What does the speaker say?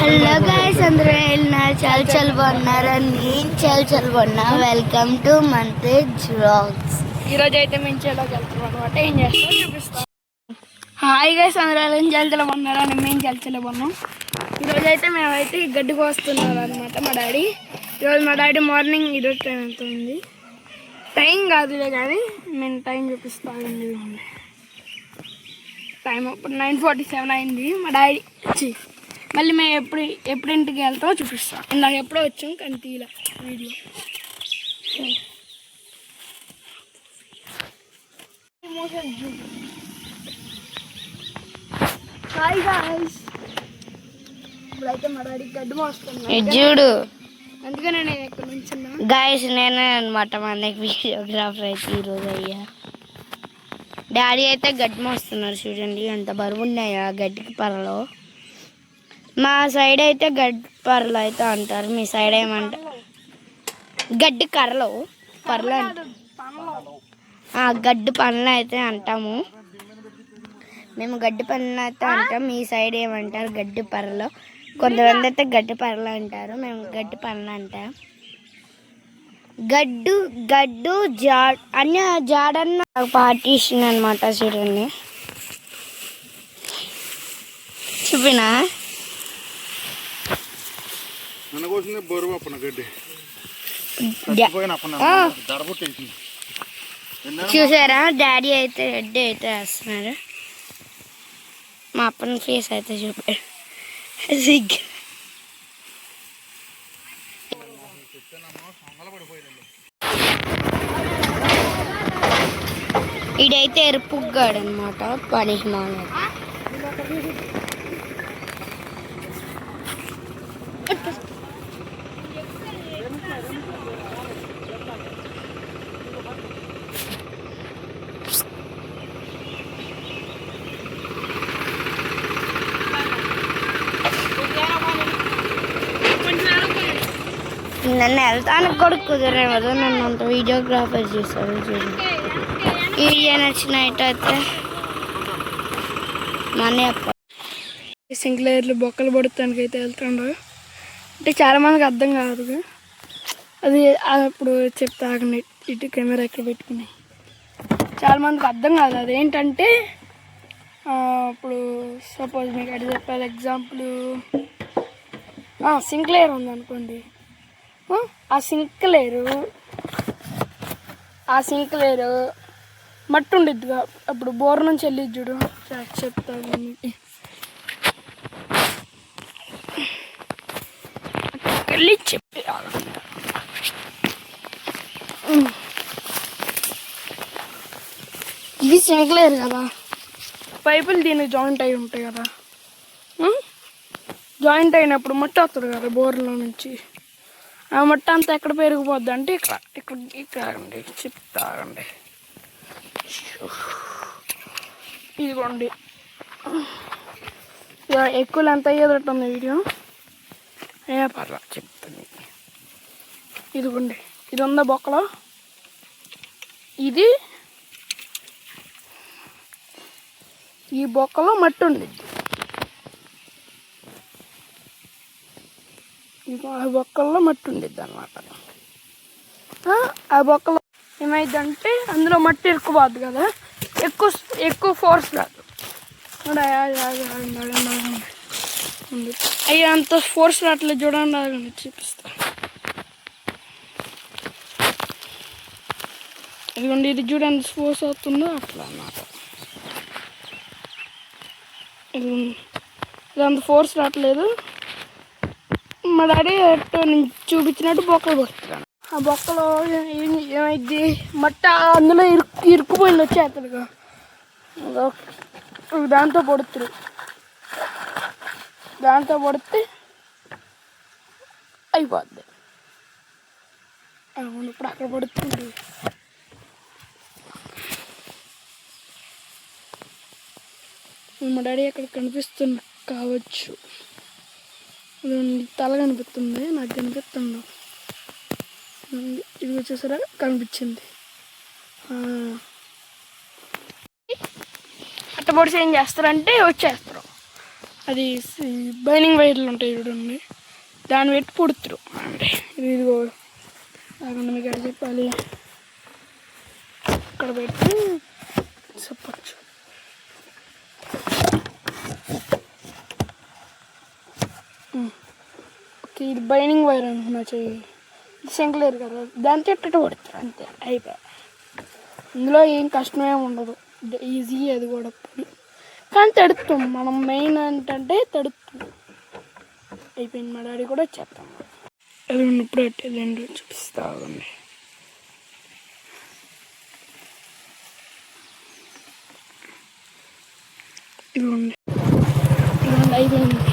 Hello guys, అందరూ వెళ్ళినారు. చాలా బాగున్నారు. నేను చాలా బాగున్నా. Welcome to మంతేజ్ vlogs. ఈరోజు అయితే మేము చెలోకి వెళ్తున్నాం అనమాట. ఏం చేస్తాం చూపిస్తాం. హాయ్ గైస్, అందరూ చాలా బాగున్నారు. అని మేము చాలా బాగున్నాం. ఈరోజు అయితే మేమైతే గడ్డి కోస్తున్నారు అనమాట. మా డాడీ మార్నింగ్ ఈరోజు టైం ఎంత ఉంది, టైం కాదులే కానీ మేము టైం చూపిస్తామండి. టైం ఇప్పుడు 9:47 అయింది. మా డాడీ మళ్ళీ మేము ఎప్పుడు ఇంటికి వెళ్తామో చూపిస్తాం. ఇందాక ఎప్పుడో వచ్చాం కానీ తీలా వీడియో. హాయ్ గాయ్స్, ఇప్పుడైతే మా డాడీ గడ్డి మోస్తున్నా చూడు. అందుకనే నేను ఇక్కడ నుంచున్నా. గాయస్ నేనే అనమాట మనకి వీడియోగ్రాఫర్ అయితే ఈరోజు. అయ్యా డాడీ అయితే గడ్డి మోస్తున్నారు. చూడండి ఎంత బరువు ఉన్నాయా గడ్డికి పరలో. మా సైడ్ అయితే గడ్డి పరలు అయితే అంటారు. మీ సైడ్ ఏమంటారు? గడ్డి కర్రలు పరలు గడ్డి పనులు అయితే అంటాము మేము. గడ్డి పనులు అయితే అంటాం. మీ సైడ్ ఏమంటారు? గడ్డి పరలు. కొంతమంది అయితే గడ్డి పరలు అంటారు. మేము గడ్డి పనులు అంటాం. గడ్డు అన్న జాడన్న పార్టీషన్ అనమాట. చూడండి, చూపినా చూసారా? డాడీ అయితే రెడ్డి అయితే వేస్తున్నారు. మా అప్పని ఫేస్ అయితే చూపారు. ఇదైతే ఎరుపుగాడు అనమాట. పనిహిమాన్ నన్ను వెళ్తానికి కూడా కుదరేమో. నన్ను అంత వీడియోగ్రాఫర్ చేశారు. చూడండి, ఈ వీడియో నచ్చినట్టయితే మనీ సింక్లేర్లు బొక్కలు పడుతానికి అయితే వెళ్తుండ్రు. అంటే చాలామందికి అర్థం కాదు. అది అప్పుడు చెప్తా ఆగండి. ఇటు కెమెరా ఇక్కడ పెట్టుకుని. చాలామందికి అర్థం కాదు. అదేంటంటే ఇప్పుడు సపోజ్ మీకు అడిగి చెప్పాలి. ఎగ్జాంపుల్ సింక్లేర్ ఉందనుకోండి. ఆ సింక్లేరు మట్టి ఉండిద్దిగా. అప్పుడు బోర్ నుంచి వెళ్ళి చూడు చెప్తాను. వెళ్ళి చెప్పి ఇది సింక్లేరు కదా. పైపులు దీనికి జాయింట్ అయి ఉంటాయి కదా. జాయింట్ అయినప్పుడు మట్టి వస్తుంది కదా బోర్లో నుంచి. ఆ మట్టి అంతా ఎక్కడ పెరిగిపోద్ది అంటే ఇక్కడ ఆగండి, చెప్తాగండి. ఇదిగోండి, ఎక్కువ లెంత్ అయ్యేటట్టు ఉంది వీడియో. పర్లా చెప్తాను. ఇదిగోండి, ఇది ఉందా బొక్కలో. ఈ బొక్కలో మట్టి ఉండిద్ది. ఆ బొక్కల్లో మట్టి ఉండిద్ది అనమాట. ఆ బొక్కలో ఏమైందంటే అందులో మట్టి ఇరుక్కుపోద్ది కదా. ఎక్కువ ఫోర్స్ రాదు. అయ్యా అంత ఫోర్స్ రావట్లేదు. చూడండి, ఆగండి చూపిస్తా. ఇదిగోండి, ఇది చూడండి ఫోర్స్ అవుతుందో అట్లా అన్నమాట. ఇది అంత ఫోర్స్ రావట్లేదు. మా డాడీ నేను చూపించినట్టు బొక్కలు కొడుతున్నాను. ఆ బొక్కలో ఏమైంది, మట్టి అందులో ఇరుక్కుపోయింది వచ్చేతలుగా. దాంతో పడితే అయిపోద్ది. ఇప్పుడు అక్కడ పడుతుంది. మా డాడీ అక్కడ కనిపిస్తున్నా కావచ్చు. తల కనిపిస్తుంది, నాకు కనిపిస్తుండ. ఇది వచ్చేసరి కనిపించింది. అట్ట పొడిసి ఏం చేస్తారంటే వచ్చేస్తారు. అది బైనింగ్ వైర్లు ఉంటాయి చూడండి, దాన్ని పెట్టి పుడుతురు అంటే ఇదిగో కాకుండా మీకు ఎక్కడ చెప్పాలి, ఇక్కడ పెట్టి చెప్పచ్చు. ఓకే, ఇది బైనింగ్ వైర్ అనుకున్నా చెయ్యి, శంకలేరు కదా, దాంతో ఎట్ట పడుతుంది అంతే, అయిపోయి. ఇందులో ఏం కష్టమేమి ఉండదు, ఈజీ. అది కూడా కానీ తడుస్తాం మనం, మెయిన్ ఏంటంటే తడుస్తాం. అయిపోయింది, మా డాడీ కూడా చేస్తాం. అది ఉన్నప్పుడు అట్టేదండి చూపిస్తా ఉండండి. ఇదిగోండి, ఇదిగోండి అయిపోయింది.